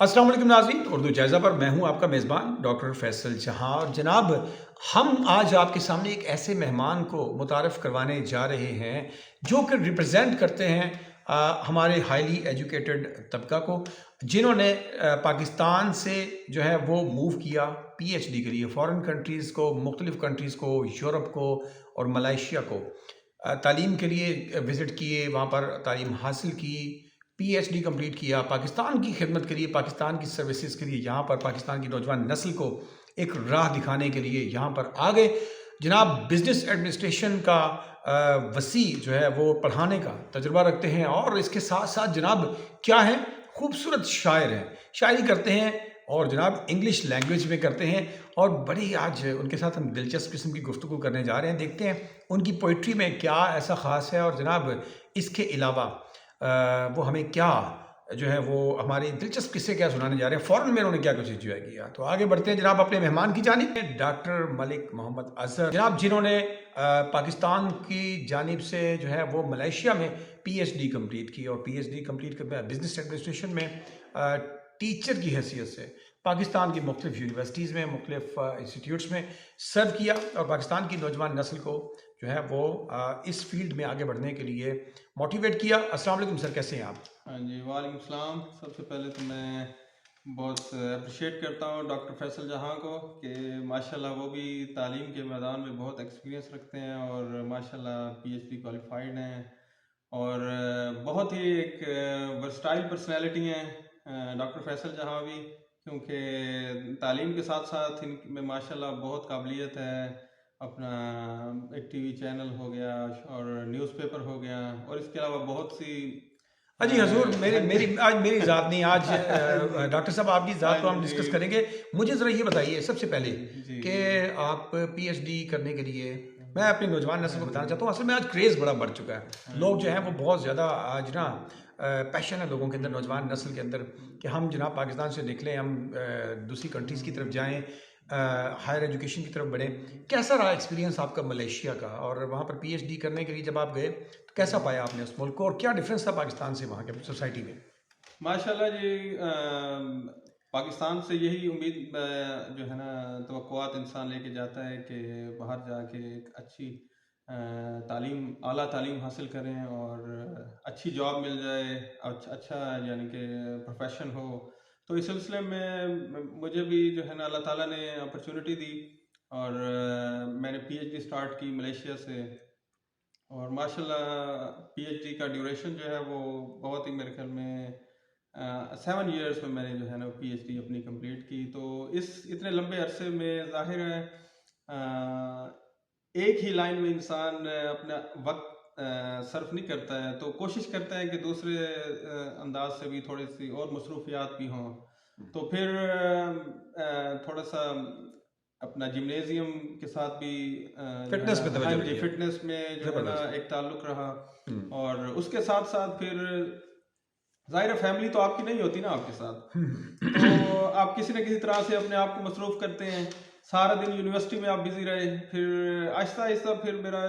अस्सलाम वालेकुम नाज़रीन, उर्दू जायज़ा पर मैं हूँ आपका मेज़बान डॉक्टर फैसल जहाँ। और जनाब, हम आज आपके सामने एक ऐसे मेहमान को मुतारफ़ करवाने जा रहे हैं जो कि रिप्रेजेंट करते हैं हमारे हाईली एजुकेटेड तबका को, जिन्होंने पाकिस्तान से जो है वो मूव किया पीएचडी के लिए फ़ॉरेन कंट्रीज़ को, मुख्तलिफ़ कंट्रीज़ को, यूरोप को और मलेशिया को तालीम के लिए विज़िट किए, वहाँ पर तालीम हासिल की, पीएचडी कंप्लीट किया, पाकिस्तान की खिदमत के लिए, पाकिस्तान की सर्विसेज के लिए, यहाँ पर पाकिस्तान की नौजवान नस्ल को एक राह दिखाने के लिए यहाँ पर आ गए। जनाब बिज़नेस एडमिनिस्ट्रेशन का वसी जो है वो पढ़ाने का तजुर्बा रखते हैं और इसके साथ साथ जनाब क्या हैं, खूबसूरत शायर हैं, शायरी करते हैं और जनाब इंग्लिश लैंग्वेज में करते हैं। और बड़ी आज उनके साथ हम दिलचस्प किस्म की गुफ्तगू करने जा रहे हैं, देखते हैं उनकी पोइट्री में क्या ऐसा ख़ास है और जनाब इसके अलावा वो हमें क्या जो है वो हमारी दिलचस्प किस्से क्या सुनाने जा रहे हैं, फ़ॉरेन में उन्होंने क्या कुछ एंजॉय किया। तो आगे बढ़ते हैं जनाब अपने मेहमान की जानिब, डॉक्टर मलिक मोहम्मद अज़हर जनाब, जिन्होंने पाकिस्तान की जानिब से जो है वो मलेशिया में पीएचडी कंप्लीट की और पीएचडी कंप्लीट कर बिजनेस एडमिनिस्ट्रेशन में टीचर की हैसियत से पाकिस्तान की मुख्तलिफ यूनिवर्सिटीज़ में, मुख्तलिफ इंस्टीट्यूट्स में सर्व किया और पाकिस्तान की नौजवान नस्ल को जो है वो इस फील्ड में आगे बढ़ने के लिए मोटिवेट किया। अस्सलाम वालेकुम सर, कैसे हैं आप? हाँ जी, वालेकुम सलाम। सबसे पहले तो मैं बहुत अप्रिशिएट करता हूँ डॉक्टर फैसल जहाँ को कि माशाल्लाह वो भी तालीम के मैदान में बहुत एक्सपीरियंस रखते हैं और माशाल्लाह पीएचडी क्वालिफाइड हैं और बहुत ही एक वर्सटाइल पर्सनैलिटी हैं डॉक्टर फैसल जहाँ भी, क्योंकि तालीम के साथ साथ इनमें माशाल्लाह बहुत काबिलियत है। अपना एक टीवी चैनल हो गया और न्यूज़पेपर हो गया और इसके अलावा बहुत सी अजी हजूर, मेरी हाँ मेरी जी। आज मेरी ज़ात नहीं, आज डॉक्टर साहब आपकी हाँ ज़ात को हम डिस्कस जी। करेंगे। मुझे ज़रा ये बताइए सबसे पहले जी कि जी। आप पीएचडी करने के लिए, मैं अपनी नौजवान नस्ल को बताना चाहता हूँ, असल में आज क्रेज़ बड़ा बढ़ चुका है। हाँ लोग जो जी। हैं वो बहुत ज़्यादा आज ना पैशन है लोगों के अंदर, नौजवान नस्ल के अंदर, कि हम जनाब पाकिस्तान से निकलें, हम दूसरी कंट्रीज़ की तरफ जाएँ, हायर एजुकेशन की तरफ बढ़ें। कैसा रहा एक्सपीरियंस आपका मलेशिया का, और वहाँ पर पीएचडी करने के लिए जब आप गए तो कैसा पाया आपने उस मुल्क को और क्या डिफरेंस था पाकिस्तान से वहाँ के सोसाइटी में? माशाल्लाह जी। पाकिस्तान से यही उम्मीद जो है ना तवक्कुआत इंसान लेके जाता है कि बाहर जाके एक अच्छी तालीम, आला तालीम हासिल करें और अच्छी जॉब मिल जाए, अच्छा अच्छा यानी कि प्रोफेशन हो। तो इस सिलसिले में मुझे भी जो है ना अल्लाह ताला ने अपॉर्चुनिटी दी और मैंने पीएचडी स्टार्ट की मलेशिया से और माशाल्लाह पीएचडी का ड्यूरेशन जो है वो बहुत ही, मेरे ख्याल में 7 ईयर्स में मैंने जो है ना पीएचडी अपनी कंप्लीट की। तो इस इतने लंबे अरसे में जाहिर है एक ही लाइन में इंसान अपना वक्त सर्फ नहीं करता है, तो कोशिश करता है कि दूसरे अंदाज से भी थोड़ी सी और मसरूफियात भी हों। तो फिर थोड़ा सा अपना जिम्नेजियम के साथ भी जो है फिटनेस ना, पे हाँ तवज्जो जी, रही है। फिटनेस में जो है ना ज़बरदस्त। एक ताल्लुक रहा। हम्म। और उसके साथ साथ फिर जाहिर है फैमिली तो आपकी नहीं होती ना आपके साथ, तो हम्म। आप किसी न किसी तरह से अपने आप को मसरूफ करते हैं। सारा दिन यूनिवर्सिटी में आप बिजी रहे, फिर आहिस्ता आहिस्ता फिर मेरा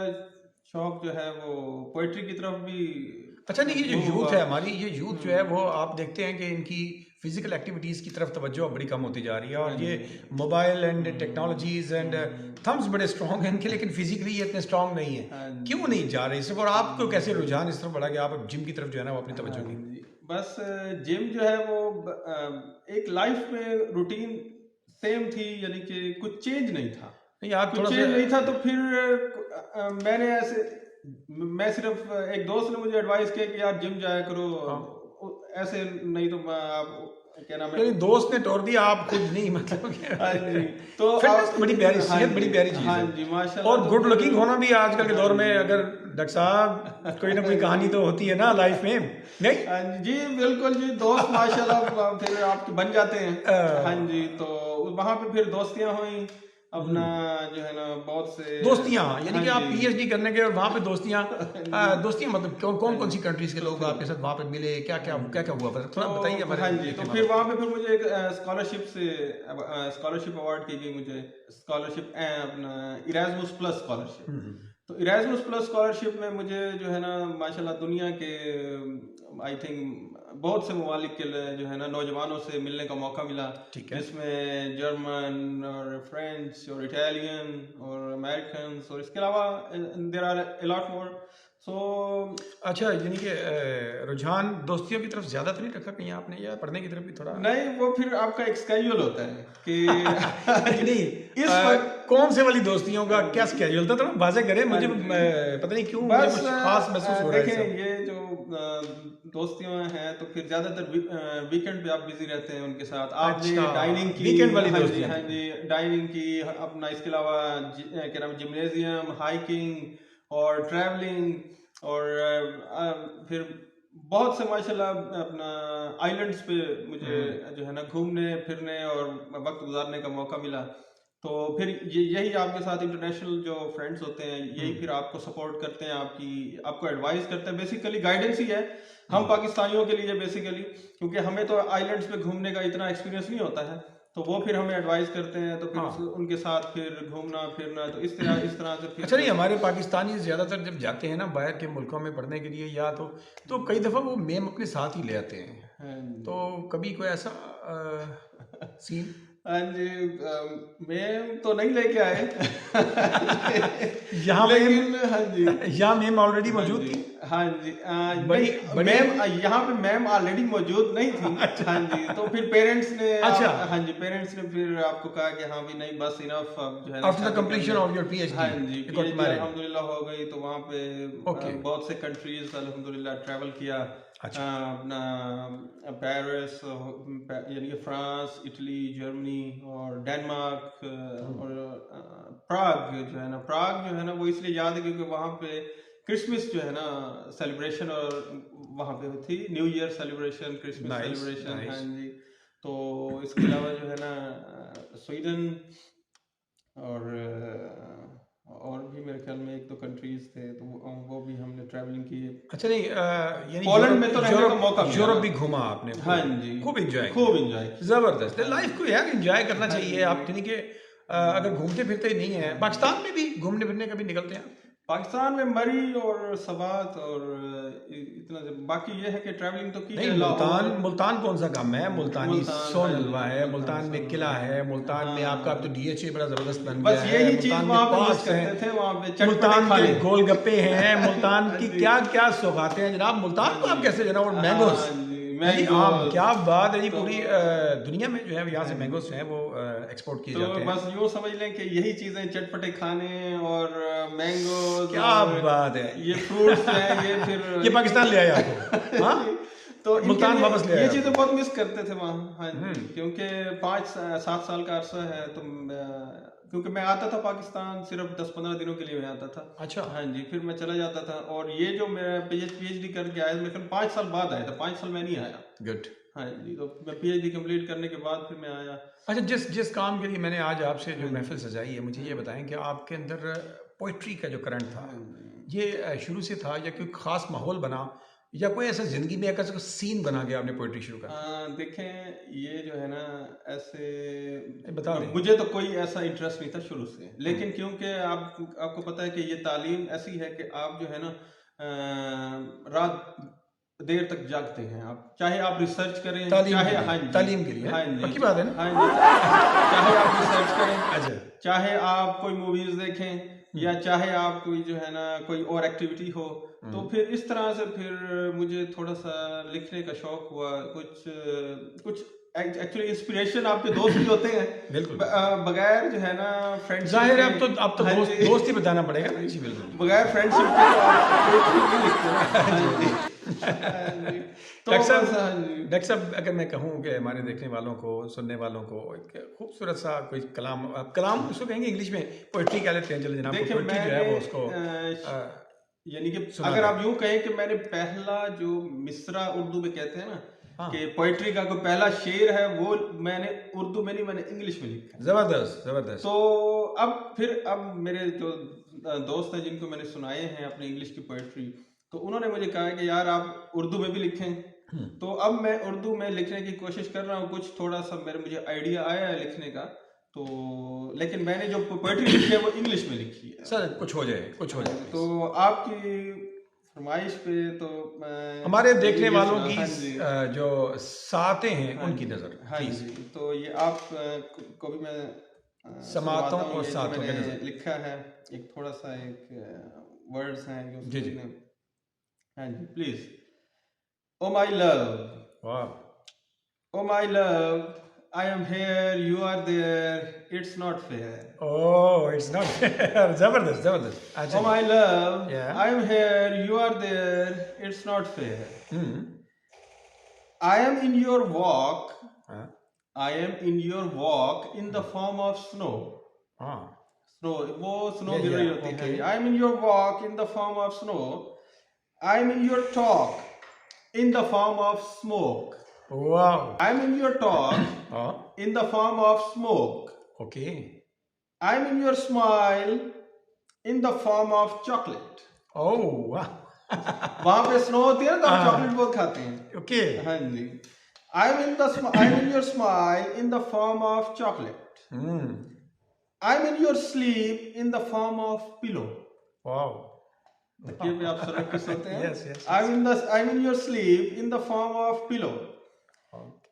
शौक जो है वो पोइट्री की तरफ भी अच्छा, नहीं, ये जो मूव यूथ हुआ। है हमारी, ये यूथ जो है वो आप देखते हैं कि इनकी फिजिकल एक्टिविटीज़ की तरफ तवज्जो अब बड़ी कम होती जा रही है, हाँ और ये जी। Mobile and hmm, technologies and hmm, thumbs बड़े स्ट्रॉन्ग हैं इनके, लेकिन फिजिकली ये इतने स्ट्रॉन्ग नहीं है। हाँ क्यों जी। नहीं जा रहे इस तरफ, और आपको कैसे रुझान इस तरफ बढ़ा कि आप अब जिम की तरफ जो है ना वो अपनी हाँ तवज्जो दी? जी, बस जिम जो है वो एक लाइफ में रूटीन सेम थी, यानी कि कुछ चेंज नहीं था। नहीं, आप कुछ थोड़ा सा चेंज नहीं था तो फिर मैंने ऐसे, मैं सिर्फ एक दोस्त ने मुझे एडवाइस किया कि यार जिम जाया करो। हाँ, ऐसे नहीं तो आप क्या नाम है। यानी दोस्त ने तोड़ दिया, आप खुद नहीं, मतलब हाँ जी। तो फिटनेस आप, तो बड़ी प्यारी, हाँ सेहत बड़ी जी, प्यारी चीज़ हाँ है। जी, माशाल्लाह। और तो गुड फिर लुकिंग होना भी आजकल के हाँ दौर में, जी। अगर डॉक्टर साहब कोई ना कोई कहानी तो होती है ना लाइफ में, नहीं? हाँ जी, बिल्कुल जी, दोस्त माशाल्लाह फिर आपके बन जाते हैं। हाँ अ, जी, तो वहां पे फिर दोस्तियां हुई अपना, हम्म। जो है ना बहुत से। दोस्तियां, यानी हाँ कि आप जी। पीएचडी करने गए और वहां पे दोस्तियां, हाँ जी। दोस्तियां मतलब कौन हाँ कौन कौन जी। सी कंट्रीज के तो लोग फिर आपके साथ वहां पे मिले, क्या हाँ क्या क्या जी। क्या हुआ, तो थोड़ा बताइए हमारे हाँ जी, तो देखने फिर वालों को। वहां पे फिर मुझे एक स्कॉलरशिप से स्कॉलरशिप अवार्ड की गई मुझे। स्कॉलरशिप अपना इराजमुस प्लस स्कॉलरशिप। हम्म। तो इराजमुस प्लस स्कॉलरशिप में मुझे जो है ना माशाल्लाह दुनिया के आई थिंक बहुत से ममालिक के जो है ना नौजवानों से मिलने का मौका मिला, ठीक है। जिसमें जर्मन और फ्रेंच और इटालियन और अमेरिकन और इसके अलावा there R a lot more. सो अच्छा, यानी कि रुझान दोस्तियों की तरफ ज़्यादा तो नहीं रखा कहीं आपने, या पढ़ने की तरफ भी थोड़ा? नहीं, वो फिर आपका एक स्केड्यूल होता है कि नहीं, इस वक्त कौन से वाली दोस्तियों का क्या स्केड्यूल था, थोड़ा वाज़ेह करें मुझे। पता नहीं क्यों मुझे बस कुछ खास महसूस हो रहा है देखें, इससे। ये जो दोस्तियां हैं तो फिर ज्यादातर वीकेंड पे आप बिजी रहते हैं उनके साथ। आपने अच्छा, डाइनिंग की, वीकेंड वाली हाँ जी, दोस्तियां हाँ थी। जी, डाइनिंग की अपना, इसके अलावा क्या नाम, जिम्नेजियम, हाइकिंग और ट्रैवलिंग, और फिर बहुत से माशाल्लाह अपना आइलैंड्स पे मुझे जो है ना घूमने फिरने और वक्त गुजारने का मौका मिला। तो फिर यही आपके साथ इंटरनेशनल जो फ्रेंड्स होते हैं, यही फिर आपको सपोर्ट करते हैं, आपको एडवाइस करते हैं। बेसिकली गाइडेंस ही है हम पाकिस्तानियों के लिए बेसिकली, क्योंकि हमें तो आइलैंड्स पे घूमने का इतना एक्सपीरियंस नहीं होता है, तो वो फिर हमें एडवाइस करते हैं, तो फिर उनके साथ फिर घूमना फिरना, तो इस तरह से फिर। अच्छा, नहीं, हमारे पाकिस्तानी ज़्यादातर जब जाते हैं ना बाहर के मुल्कों में पढ़ने के लिए, या तो कई दफ़ा वो मेम अपने साथ ही ले आते हैं, तो कभी कोई ऐसा सीन? हाँ जी, मेम तो नहीं लेके आए यहाँ लेकिन हाँ जी, यहाँ मेम ऑलरेडी मौजूद थी। हाँ जी, बड़ी मैम यहाँ पे मैम ऑलरेडी मौजूद नहीं थी। हाँ जी, तो फिर पेरेंट्स ने, अच्छा, हाँ जी, पेरेंट्स ने फिर आपको कहा कि हाँ भी नहीं, बस इनफ, अब जो है ना after the completion of your PhD. हाँ जी, पीएचडी अल्हम्दुलिल्लाह हो गई, तो वहाँ पे बहुत से कंट्रीज अल्हम्दुलिल्लाह ट्रैवल किया। अच्छा। अपना पेरिस, यानी कि फ्रांस, इटली, जर्मनी और डेनमार्क, और प्राग जो है ना, वो इसलिए याद है क्योंकि वहाँ पे क्रिसमस जो है ना सेलिब्रेशन, और वहाँ पे थी new year celebration, Christmas celebration. हाँ जी, तो इसके अलावा जो है ना स्वीडन और भी मेरे ख्याल में एक दो कंट्रीज थे, तो वो भी हमने ट्रैवलिंग की। अच्छा, नहीं, यानी पोलैंड में तो रहने का मौका मिला। यूरोप भी घूमा आपने? हाँ जी, खूब एंजॉय, जबरदस्त। लाइफ को यार एंजॉय करना चाहिए आप, यानी कि अगर घूमते फिरते ही नहीं है। पाकिस्तान में भी घूमने फिरने कभी निकलते हैं? पाकिस्तान में मरी और सबात और इतना, बाकी ये है कि ट्रैवलिंग तो की नहीं, मुल्तान कौन सा काम है? मुल्तानी सोन हलवा है, मुल्तान में किला है, मुल्तान में आपका अब तो डीएचए बड़ा जबरदस्त बन गया है, बस यही चीज वहाँ पे मिस करते थे, वहाँ पे मुल्तान के गोलगप्पे हैं, मुल्तान की क्या क्या सौगातें हैं जनाब। मुल्तान को आप कैसे जनाब, और मैंगोस, क्या बात है जी। पूरी दुनिया में जो है यहाँ से मैंगोस हैं वो एक्सपोर्ट किए जाते हैं। बस यूँ समझ लें कि यही चीजें, चटपटे खाने और मैंगोस, क्या बात है, ये फ्रूट्स हैं, ये फिर ये पाकिस्तान ले आया आपको। हाँ, तो मुल्तान वापस ले आया। ये चीजें बहुत मिस करते थे वहाँ। हाँ, क्योंकि 5-7 साल का अरसा है, तो क्योंकि मैं आता था पाकिस्तान सिर्फ 10-15 दिनों के लिए मैं आता था। अच्छा। हाँ जी, फिर मैं चला जाता था, और ये जो मेरा पीएचडी करके आया, मेरे 5 साल बाद आया था, 5 साल मैं नहीं आया। गुड। हाँ जी, तो मैं पीएचडी कंप्लीट करने के बाद फिर मैं आया। अच्छा, जिस काम के लिए मैंने आज आपसे जो महफिल सजाई है, मुझे ये बताएं कि आपके अंदर पोइट्री का जो करंट था, ये शुरू से था या कोई खास माहौल बना, या कोई ऐसा जिंदगी में ऐसा सीन बना गया आपने पोइट्री शुरू कर? देखें, ये जो है ना ऐसे बता दें, मुझे तो कोई ऐसा इंटरेस्ट नहीं था शुरू से, लेकिन क्योंकि आपको पता है कि ये तालीम ऐसी है कि आप जो है ना रात देर तक जागते हैं, आप चाहे आप रिसर्च करें, चाहे तालीम के लिए, हाँ जी, पक्की बात है ना, हाँ जी, चाहे आप रिसर्च करें, अच्छा, चाहे आप कोई मूवीज देखें, या चाहे आप कोई जो है ना कोई और एक्टिविटी हो, तो फिर इस तरह से फिर मुझे थोड़ा सा लिखने का शौक हुआ। कुछ एक्चुअली इंस्पिरेशन आपके दोस्त भी होते हैं, बिल्कुल, बगैर जो है ना फ्रेंडशिप, जाहिर है अब तो दोस्त ही बताना पड़ेगा ना जी, बिल्कुल, बगैर फ्रेंडशिप के तो आप नहीं लिखते। तो डॉक्टर साहब, अगर मैं कहूँ कि हमारे देखने वालों को, सुनने वालों को एक खूबसूरत सा कोई कलाम उसको कहेंगे इंग्लिश में, पोएट्री कह लेते हैं, चलो जनाब, पोएट्री जो है वो उसको, यानी कि अगर आप यूं कहें कि मैंने पहला जो मिसरा उर्दू में कहते हैं ना, कि पोएट्री का कोई पहला शेर है, वो मैंने उर्दू में नहीं, मैंने इंग्लिश में लिखा है। जबरदस्त। तो अब मेरे जो दोस्त हैं जिनको मैंने सुनाए हैं अपने इंग्लिश की पोएट्री, तो उन्होंने मुझे कहा कि यार आप उर्दू में भी लिखें। तो अब मैं उर्दू में लिखने की कोशिश कर रहा हूँ, कुछ थोड़ा सा मुझे आइडिया आया है लिखने का, तो लेकिन मैंने जो पोएट्री लिखी है वो इंग्लिश में लिखी है। सर कुछ हो जाए तो आपकी फरमाइश पे तो हमारे मैं देखने ये वालों सुना, की हाँ जी, जो सातें हैं हाँ उनकी जी, नज़र हाँ प्लीज। जी। तो ये आप को भी मैं समातों सुनवाता हूँ, और ये जो सातों की मैंने नज़र। लिखा है, एक थोड़ा सा एक वर्ड्स हैं जो जी जी। समझने। हाँ जी, प्लीज। ओ माय लव, वाह। Oh my love, I am here, you are there, it's not fair. Oh it's not जबरदस्त जबरदस्त। अच्छा ओ जी। माय लव, या I am here, you are there, it's not fair. Hmm. I am in your walk, हाँ I am in your walk in the form of snow. हाँ। Snow, वो snow गिर या रही होती है, हाँ ओके। जी। I am in your walk in the form of snow. I am in your talk in the form of smoke. वाह। I am in your talk हाँ in the form of smoke. Okay. I am in your smile in the form of chocolate. ओह वाह। वहां पे snow होती है ना, तो आप हाँ चॉकलेट बहुत खाते हैं। ओके। हाँ जी। I am in your smile in the form of chocolate. Hmm. I'm in your sleep in the form of pillow. वाह। तकिए पे आप सर रख के सोते हैं। Yes yes. I'm in your sleep in the form of pillow.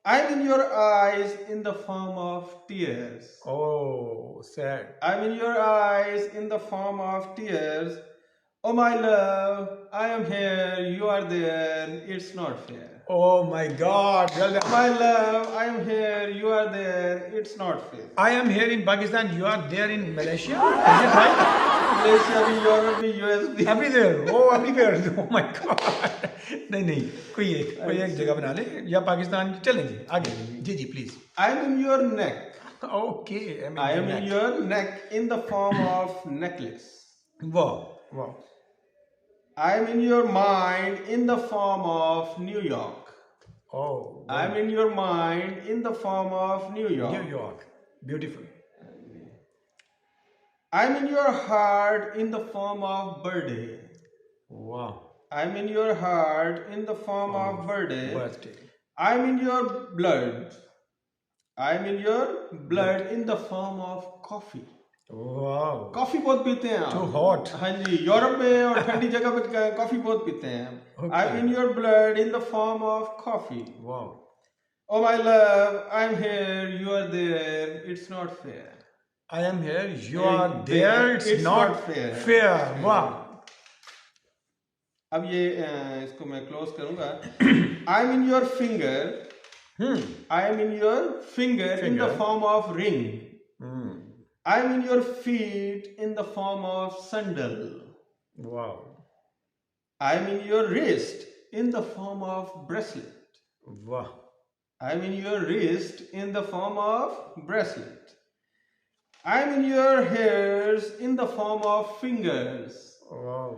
I'm in your eyes in the form of tears. Oh sad. I'm in your eyes in the form of tears. Oh my love, I am here, you are there, it's not fair. Oh my God well Oh my love, I am here, you are there, it's not fair. I am here in Pakistan. You are there in Malaysia. Is it right? Malaysia भी, Europe भी, US भी। Everywhere. Oh, everywhere. Oh my God. नहीं नहीं कोई एक जगह बना ले या पाकिस्तान चलेंगे आगे। जी जी please. I am in your neck. Okay. I am in your neck in the form of necklace. वाह वाह। I am in your mind in the form of New York. Oh, I am in your mind in the form of New York. New York. Beautiful. I am in your heart in the form of birthday. Wow. I am in your heart in the form of birthday. Birthday. I am in your blood. I am in your blood in the form of coffee. Wow. Coffee बहुत पीते हैं आप। Too hot. हाँ जी, Europe में और ठंडी जगह पे कॉफी बहुत पीते हैं। Okay. I'm in your blood in the form of coffee. Wow. Oh my love, I'm here, you are there, it's not fair. I am here. You are there. It's not fair. fair. Wow. अब ये इसको मैं close करूंगा। I'm in your finger. I am in your finger in the form of ring. I am in your feet in the form of sandal. Wow. I am in your wrist in the form of bracelet. Wow. I am in your wrist in the form of bracelet. I am in your hairs in the form of fingers. Wow.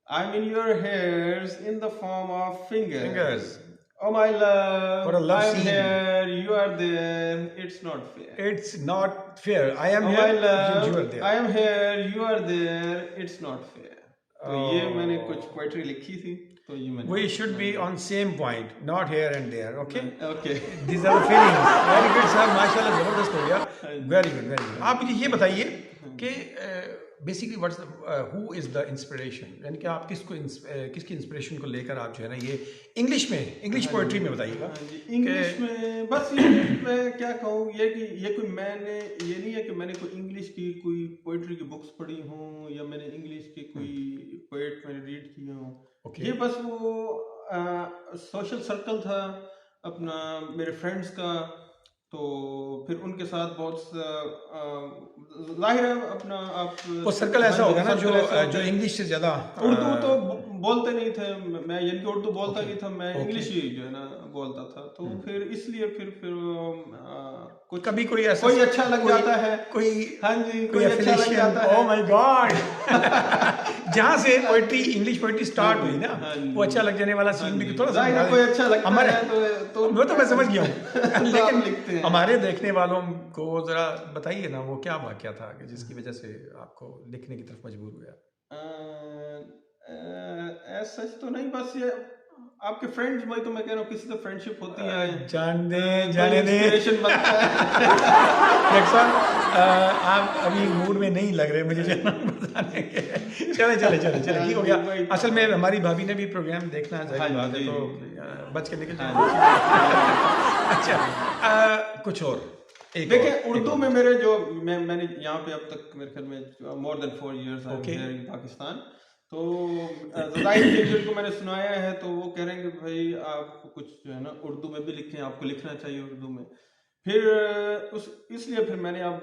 I am in your hairs in the form of fingers. Fingers. Oh my love, What a love I am scene. here, you are there, it's not fair. It's not fair. I am Oh here. my love, You are there. I am here, you are there, it's not fair. तो ये Oh. मैंने कुछ poetry लिखी थी, तो ये मैंने। We should be on same point, not here and there. Okay. Okay. These are the feelings. Very good sir. माशाल्लाह जबरदस्त हो गया. Very good, very good. आप मुझे ये बताइए कि basically what's who is the inspiration, यानी कि आप किसकी इंस्पिरेशन को लेकर आप जो है ना ये इंग्लिश पोएट्री में बताइएगा। इंग्लिश में बस ये मैं क्या कहूँ, ये कि ये कोई मैंने ये नहीं है कि मैंने कोई इंग्लिश की कोई पोएट्री की बुक्स पढ़ी हूँ या मैंने इंग्लिश की कोई पोएट मैंने रीड किए हूँ। ये बस वो सोशल सर्कल था अपना मेरे फ्रेंड्स का, तो फिर उनके साथ बहुत जाहिर है अपना आप वो सर्कल ऐसा होगा ना जो इंग्लिश से ज्यादा उर्दू तो बोलते नहीं थे, मैं यानी कि उर्दू बोलता नहीं था, मैं इंग्लिश ही जो है ना बोलता था, तो फिर इसलिए फिर कुछ कभी कोई ऐसा कोई अच्छा लग जाता है, कोई हाँ जी कोई अच्छा लग जाता है। Oh my God. जहाँ से पोएट्री इंग्लिश पोएट्री स्टार्ट हुई ना, वो अच्छा लग जाने वाला सीन भी थोड़ा सा कोई अच्छा लगता है तो वो तो मैं समझ गया हूँ। लेकिन लिखते हैं। हमारे देखने वालों को जरा बताइए ना वो क्या वाकया था कि जिसकी वजह से आपको लिखने की तरफ मजबूर हुआ। सच तो नहीं, बस ये आपके फ्रेंड्स, वही तो मैं कह रहा हूँ किसी से फ्रेंडशिप होती है, जाने दे इंस्पिरेशन बनता है। आप अभी मूड में नहीं लग रहे मुझे बताने के। चले ठीक हो गया। असल में हमारी भाभी ने भी प्रोग्राम देखना है, हाँ जाहिर बात है, जी, तो जी, जी। बच के निकल हाँ जाए। जी। अच्छा, कुछ और एक देखिए और उर्दू में मेरे जो मैंने यहाँ पे अब तक मेरे ख्याल में more than 4 years I am okay. Here in Pakistan. तो ज़ाहिर है जिनको मैंने सुनाया है तो वो कह रहे हैं कि भाई आप कुछ जो है ना उर्दू में भी लिखें, आपको लिखना चाहिए उर्दू में। फिर उस इसलिए फिर मैंने अब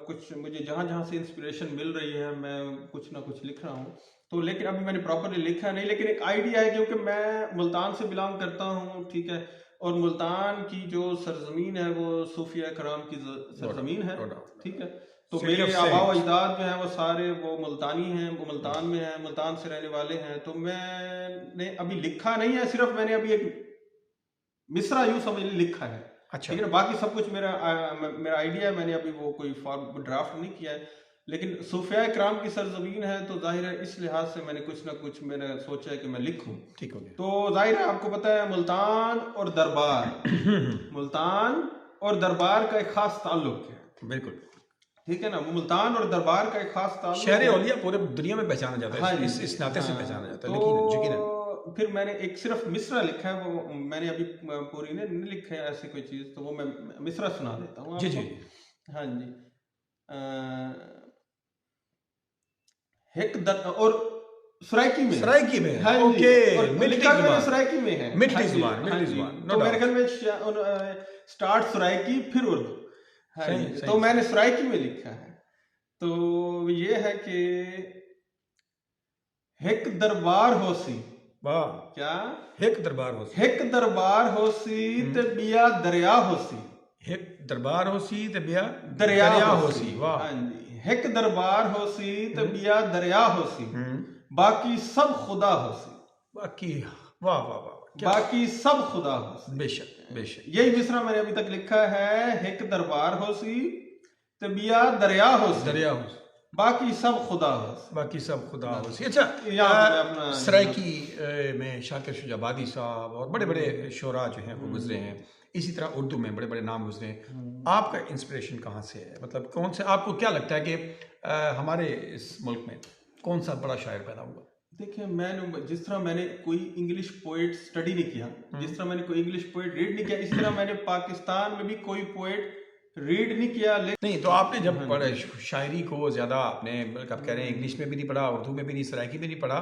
कुछ मुझे जहाँ जहाँ से इंस्पिरेशन मिल रही है मैं कुछ ना कुछ लिख रहा हूँ। तो लेकिन अभी मैंने प्रॉपरली लिखा नहीं, लेकिन एक आइडिया है क्योंकि मैं मुल्तान से बिलोंग करता हूँ, ठीक है। और मुल्तान की जो सरजमीन है वो सूफिया कराम की सरजमीन है, ठीक है। तो City मेरे of आबा Saints। अजदाद जो हैं वो सारे वो मुल्तानी हैं, वो मुल्तान में हैं, मुल्तान से रहने वाले हैं। तो मैंने अभी लिखा नहीं है, सिर्फ मैंने अभी एक मिसरा यूं समझ ली लिखा है, अच्छा, ठीक है ना। बाकी सब कुछ मेरा आइडिया है, मैंने अभी वो कोई फॉर्म ड्राफ्ट नहीं किया है। लेकिन सूफिया कराम की सरजमीन है तो जाहिर है इस लिहाज से मैंने कुछ ना कुछ मैंने सोचा है कि मैं लिखूं। ठीक हो गया। तो जाहिर है आपको पता है मुल्तान और दरबार मुल्तान और दरबार का एक खास ताल्लुक है, बिल्कुल, ठीक है ना। मुल्तान और दरबार का एक खास ताल्लुक शहर है। औलिया पूरे दुनिया में पहचाना जाता है, हाँ जी, इस नाते से हाँ। पहचाना जाता है, तो लेकिन यकीनन फिर मैंने एक सिर्फ मिसरा लिखा है, वो मैंने अभी पूरी नहीं लिखा है ऐसी कोई चीज, तो वो मैं मिसरा सुना देता हूँ जी आपको। जी। हाँ जी। और सराइकी में है, हाँ जी। ओके, और मिठड़ी लिखा मैंने जुबान, सराइकी में है। मिठड़ी हाँ जी, जुबान, हाँ मिठड़ी जी। जुबान, नो तो मेरे डाउट। ख्याल में स्टार्ट सराइकी फिर उर्दू। हाँ सही जी, सही तो मैंने सराइकी में लिखा है। तो ये है कि हिक दरबार होसी, वाह, क्या हिक दरबार हो सी, हिक दरबार होसी ते बिया दरिया होसी, हिक दरबार हो सी ते बिया दरिया हो होसी। सी, वाह। हाँ जी, हिक दरबार होसी ते बिया दरिया होसी, हम्म, बाकी सब खुदा होसी, बाकी वाह वाह वाह, क्या बाकी सब खुदा होसी। बेशक बेशक, यही मिसरा मैंने अभी तक लिखा है। हिक दरबार होसी ते बिया दरिया होसी, दरिया हो सी, बाकी सब खुदा होसी। बाकी सब खुदा हो सी। अच्छा, यहाँ पे मैं अपना सराइकी में शाकिर शुजाबादी साहब और बड़े बड़े शोरा जो हैं वो गुजरे हैं, इसी तरह उर्दू में बड़े बड़े नाम गुजरे हैं। आपका इंस्पिरेशन कहाँ से है, मतलब कौन से, आपको क्या लगता है कि हमारे इस मुल्क में कौन सा बड़ा शायर पैदा हुआ? देखिए मैंने जिस तरह मैंने कोई इंग्लिश पोएट स्टडी नहीं किया, जिस तरह मैंने कोई इंग्लिश पोएट रीड नहीं किया, इसी तरह मैंने पाकिस्तान में भी कोई पोएट रीड नहीं किया। नहीं, तो आपने जब पढ़ा शायरी को ज़्यादा आपने, आप कह रहे हैं इंग्लिश में भी नहीं पढ़ा, उर्दू में भी नहीं, सराइकी में नहीं पढ़ा,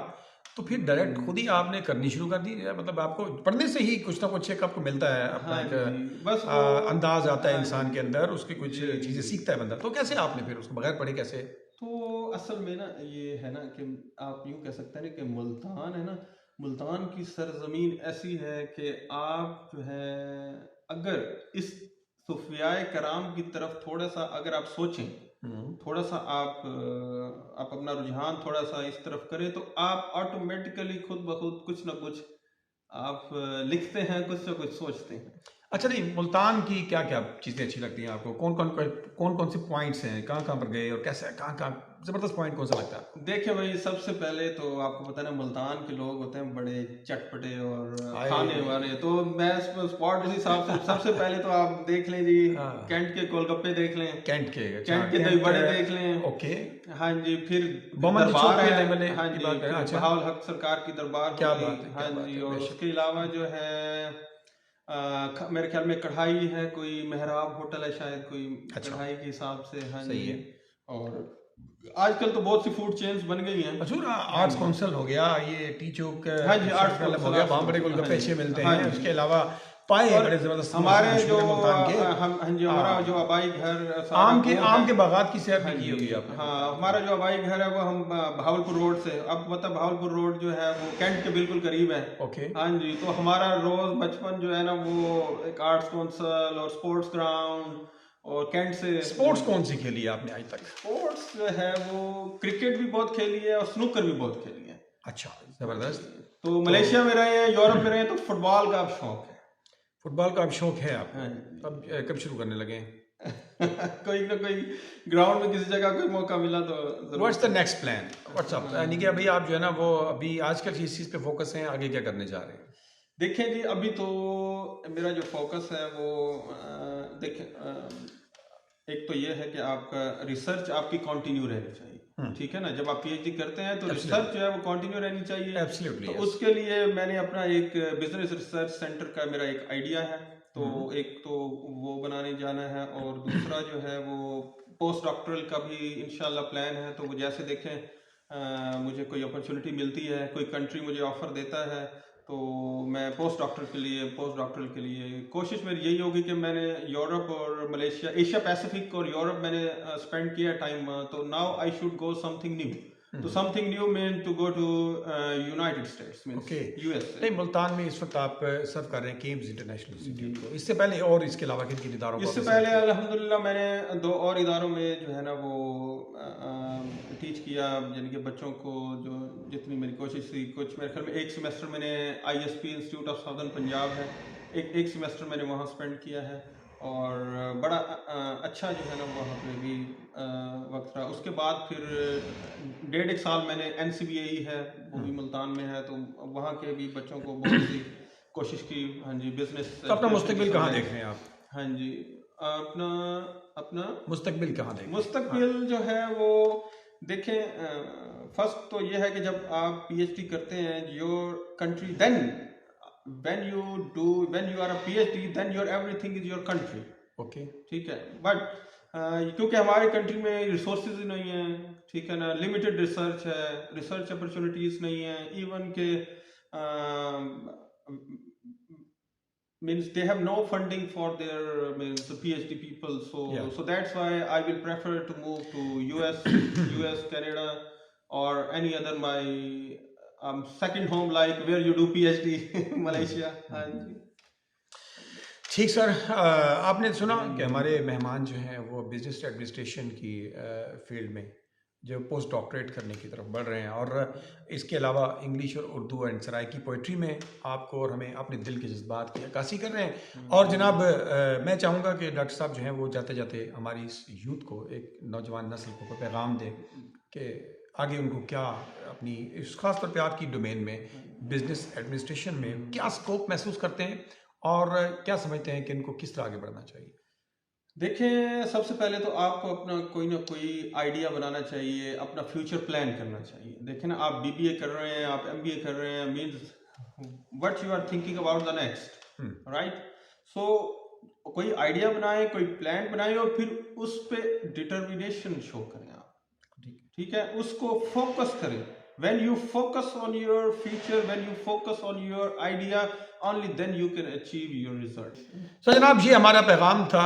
तो फिर डायरेक्ट खुद ही आपने करनी शुरू कर दी? मतलब आपको पढ़ने से ही कुछ ना कुछ एक आपको मिलता है, अपना हाँ एक जी, बस अंदाज आता है इंसान के अंदर, उसकी कुछ चीज़ें सीखता है बंदा। तो कैसे आपने फिर उसको बगैर पढ़े कैसे? तो असल में ना ये है ना कि आप यूं कह सकते हैं ना कि मुल्तान है ना, मुल्तान की सरजमीन ऐसी है कि आप जो है अगर इस सूफियाए कराम की तरफ थोड़ा सा अगर आप सोचें, थोड़ा सा आप अपना रुझान थोड़ा सा इस तरफ करें तो आप ऑटोमेटिकली खुद ब खुद कुछ ना कुछ आप लिखते हैं, कुछ ना कुछ सोचते हैं। अच्छा, नहीं, मुल्तान की क्या क्या चीज़ें अच्छी लगती हैं आपको? कौन कौन से पॉइंट्स हैं, कहाँ कहाँ पर गए और कैसे, कहाँ कहाँ ज़बरदस्त पॉइंट कौन सा लगता है आपको? देखिए भाई, सबसे पहले तो आपको पता है ना मुल्तान के लोग होते हैं बड़े चटपटे और आए। खाने वाले। तो मैं स्पॉट उस हिसाब से सबसे पहले तो आप देख लें जी, हाँ। कैंट के गोलगप्पे देख लें, कैंट के, कैंट के दही बड़े देख लें। ओके, हाँ जी, फिर बमन दरबार चौक पे है, लेवल है, हाँ की जी, बात करें, फिर अच्छा। बहाउल हक सरकार की दरबार क्या होगी, बात है, क्या हाँ बात जी। है, और बेशक। उसके अलावा जो है मेरे ख्याल में कढ़ाई है, कोई मेहराब होटल है शायद, कोई अच्छा। कढ़ाई के हिसाब से, हाँ सही जी। है। और आजकल तो बहुत सी फूड चेन्स बन गई हैं। हजूर आर्ट्स काउंसिल हो गया, ये टी चौक हाँ जी, आर्ट्स हो काउंसिल गया, वहाँ बड़े गोलगप्पे अच्छे मिलते हाँ हैं। जी। उसके अलावा पाए और बड़े जबरदस्त हमारे मशहूर जो है मुल्तान के। हाँ जी, हमारा जो आबाई घर सारा आम वो के है। बागात की सैर हाँ भी की जी, होगी आपने? हाँ, हमारा जो आबाई घर है वो हम बहावलपुर रोड से, अब मतलब बहावलपुर रोड जो है वो कैंट के बिल्कुल करीब है। ओके, हाँ जी, तो हमारा रोज बचपन जो है ना वो एक आर्ट्स काउंसिल और स्पोर्ट्स ग्राउंड और कैंट से। स्पोर्ट्स कौन सी खेली है आपने आज तक? स्पोर्ट्स जो है वो क्रिकेट भी बहुत खेली है और स्नूकर भी बहुत खेली है। अच्छा, जबरदस्त। तो मलेशिया में रहे हैं, यूरोप में रहे हैं, तो फुटबॉल का अब शौक है। फुटबॉल का अब शौक है आपको? हाँ। तब कब शुरू करने लगे? कोई ना कोई ग्राउंड में किसी जगह कोई मौका मिला तो जरूर। What's the next plan, WhatsApp, यानी कि अभी आप जो है ना वो अभी आजकल इस चीज़ पे फोकस हैं, आगे क्या करने जा रहे हैं? देखें जी, अभी तो मेरा जो फोकस है वो देखें एक तो ये है कि आपका रिसर्च आपकी कंटिन्यू रहनी चाहिए, ठीक है ना। जब आप पीएचडी करते हैं तो रिसर्च जो है वो कंटिन्यू रहनी चाहिए। एब्सोल्युटली तो यस। उसके लिए मैंने अपना एक बिजनेस रिसर्च सेंटर का मेरा एक आइडिया है, तो एक तो वो बनाने जाना है, और दूसरा जो है वो पोस्ट डॉक्टरल का भी इंशाल्लाह प्लान है। तो वो जैसे देखें मुझे कोई अपॉर्चुनिटी मिलती है, कोई कंट्री मुझे ऑफर देता है, तो मैं पोस्ट डॉक्टरल के लिए कोशिश मेरी यही होगी कि मैंने यूरोप और मलेशिया, एशिया पैसिफिक और यूरोप मैंने स्पेंड किया टाइम, तो now I should go something new. तो something new mean to go to United States, means okay. US. नहीं, मुल्तान में इस वक्त आप सर्व कर रहे हैं केम्स इंटरनेशनल इंस्टीट्यूट को। इससे पहले और इसके अलावा किन किन इदारों को इससे आपने पहले serve किया? अल्हम्दुलिल्लाह मैंने 2 और इदारों में जो है ना वो टीच किया, यानी कि बच्चों को जो जितनी मेरी कोशिश थी। कुछ मेरे ख्याल में एक सेमेस्टर मैंने ISP institute of southern Punjab है, एक सेमेस्टर मैंने वहाँ स्पेंड किया है, और बड़ा अच्छा जो है ना वहाँ पे भी वक्त रहा। उसके बाद फिर 1.5 साल मैंने NCBAE है, वो भी मुल्तान में है, तो वहाँ के भी बच्चों को बहुत सी कोशिश की। हाँ जी, बिजनेस। तो अपना मुस्तकबिल कहाँ देख रहे हैं आप? हाँ जी, अपना अपना मुस्तकबिल कहाँ देख रहे हैं? मुस्तकबिल जो है वो देखें, फर्स्ट तो ये है कि जब आप पीएचडी करते हैं your country, then when you are a PhD then your everything is your country, okay. ठीक है। बट क्योंकि हमारे कंट्री में रिसोर्सेज ही नहीं है, ठीक है ना, लिमिटेड रिसर्च है, रिसर्च अपॉर्चुनिटीज नहीं है, इवन के means they have no funding for their means PhD people, so Yeah. so that's why I will prefer to move to US, Canada, or any other my second home, like where you do PhD, Malaysia. हाँ जी। ठीक sir, आपने सुना कि हमारे मेहमान जो हैं वो बिजनेस एडमिनिस्ट्रेशन की फील्ड में जो पोस्ट डॉक्टरेट करने की तरफ बढ़ रहे हैं, और इसके अलावा इंग्लिश और उर्दू एंड सराइकी पोइट्री में आपको और हमें अपने दिल के जज्बात की अक्कासी कर रहे हैं। और जनाब मैं चाहूँगा कि डॉक्टर साहब जो हैं वो जाते जाते हमारी इस यूथ को, एक नौजवान नस्ल को पैगाम दें कि आगे उनको क्या अपनी इस खास तौर पे आपकी डोमेन में बिजनेस एडमिनिस्ट्रेशन में क्या स्कोप महसूस करते हैं, और क्या समझते हैं कि इनको किस तरह आगे बढ़ना चाहिए। देखें, सबसे पहले तो आपको अपना कोई ना कोई आइडिया बनाना चाहिए, अपना फ्यूचर प्लान करना चाहिए। देखें ना, आप बीबीए कर रहे हैं, आप एमबीए कर रहे हैं, means what you are thinking about the next, right. So कोई आइडिया बनाएं, कोई प्लान बनाएं, और फिर उस पे डिटर्मिनेशन शो करें आप, ठीक है, उसको फोकस करें। when you focus on your future, when you focus on your idea, only then you can achieve your result. तो जनाब ये हमारा पैगाम था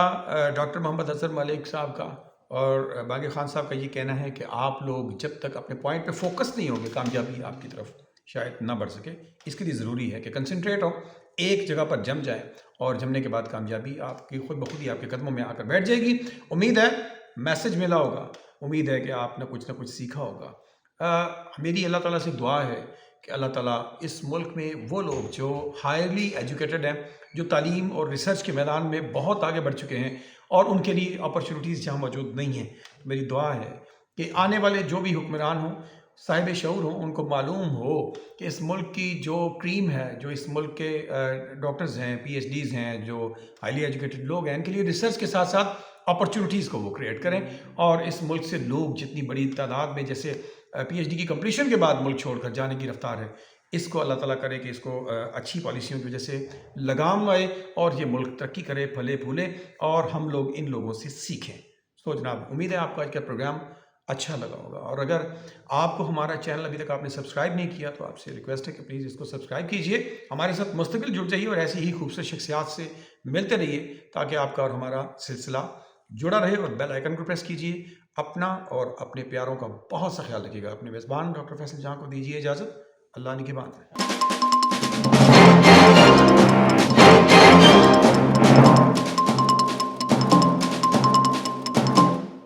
डॉक्टर मोहम्मद अजहर मलिक साहब का, और बागी खान साहब का ये कहना है कि आप लोग जब तक अपने पॉइंट पे फोकस नहीं होंगे कामयाबी आपकी तरफ शायद ना बढ़ सके। इसके लिए ज़रूरी है कि कंसंट्रेट हो, एक जगह पर जम जाए, और जमने के बाद कामयाबी आपकी खुद ब खुद ही आपके कदमों में आकर बैठ जाएगी। उम्मीद है मैसेज मिला होगा, उम्मीद है कि आपने कुछ ना कुछ सीखा होगा। मेरी अल्लाह ताला से दुआ है कि अल्लाह ताला इस मुल्क में वो लोग जो हाईली एजुकेटेड हैं, जो तालीम और रिसर्च के मैदान में बहुत आगे बढ़ चुके हैं, और उनके लिए अपॉर्चुनिटीज़ जहाँ मौजूद नहीं हैं, मेरी दुआ है कि आने वाले जो भी हुक्मरान हों, साहिब शऊर हों, उनको मालूम हो कि इस मुल्क की जो क्रीम है, जो इस मुल्क के डॉक्टर्स हैं, PhDs हैं, जो हाईली एजुकेटेड लोग हैं, इनके लिए रिसर्च के साथ साथ अपॉर्चुनिटीज़ को वो क्रिएट करें। और इस मुल्क से लोग जितनी बड़ी तादाद में जैसे PhD की कंप्लीशन के बाद मुल्क छोड़कर जाने की रफ्तार है, इसको अल्लाह ताला करे कि इसको अच्छी पॉलिसियों की वजह से लगाम आए, और ये मुल्क तरक्की करे, फले फूले, और हम लोग इन लोगों से सीखें। तो जनाब उम्मीद है आपको आज का प्रोग्राम अच्छा लगा होगा, और अगर आपको हमारा चैनल अभी तक आपने सब्सक्राइब नहीं किया तो आपसे रिक्वेस्ट है कि प्लीज़ इसको सब्सक्राइब कीजिए, हमारे साथ मुस्तकिल जुड़ जाइए, और ऐसी ही खूबसूरत शख्सियात से मिलते रहिए ताकि आपका और हमारा सिलसिला जुड़ा रहे। और बेल आइकन को प्रेस कीजिए। अपना और अपने प्यारों का बहुत सा ख्याल रखिएगा। अपने मेज़बान डॉक्टर फैसल जहाँ को दीजिए इजाज़त। अल्लाह निगहबान।